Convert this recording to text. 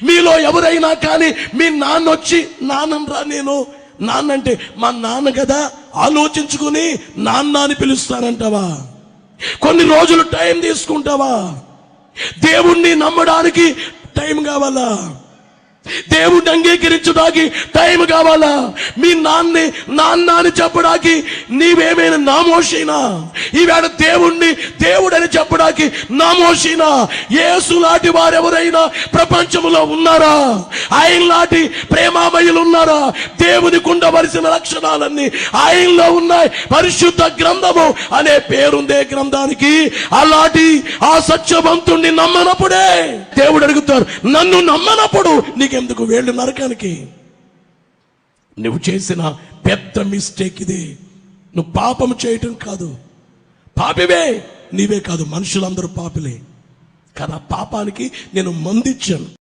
మీలో ఎవరైనా కానీ మీ నాన్న వచ్చి నాన్నరా నేను నాన్న అంటే మా నాన్న కదా ఆలోచించుకుని నాన్న అని పిలుస్తానంటావా? కొన్ని రోజులు టైం తీసుకుంటావా? దేవుణ్ణి నమ్మడానికి టైం కావాలా? దేవుడిని అంగీకరించడానికి టైం కావాలా? మీ నాన్న అని చెప్పడానికి నీవేమైనా నామోషినా? ఈవేళ దేవుణ్ణి దేవుడని చెప్పడానికి నామోషినా? యేసు లాంటి వారెవరైనా ప్రపంచంలో ఉన్నారా? ఆయన లాంటి ప్రేమామయులు ఉన్నారా? దేవునికి ఉండవలసిన లక్షణాలన్నీ ఆయనలో ఉన్నాయి. పరిశుద్ధ గ్రంథము అనే పేరుందే గ్రంథానికి. అలాంటి ఆ సత్యవంతుణ్ణి నమ్మనప్పుడే దేవుడు అడుగుతారు, నన్ను నమ్మనప్పుడు నీకెందుకు వేళ్ళు నరకానికి? నువ్వు చేసిన పెద్ద మిస్టేక్ ఇది. నువ్వు పాపం చేయటం కాదు, పాపివే, నీవే కాదు, మనుషులందరూ పాపిలే. కానీ ఆ పాపానికి నేను మందిచ్చాను.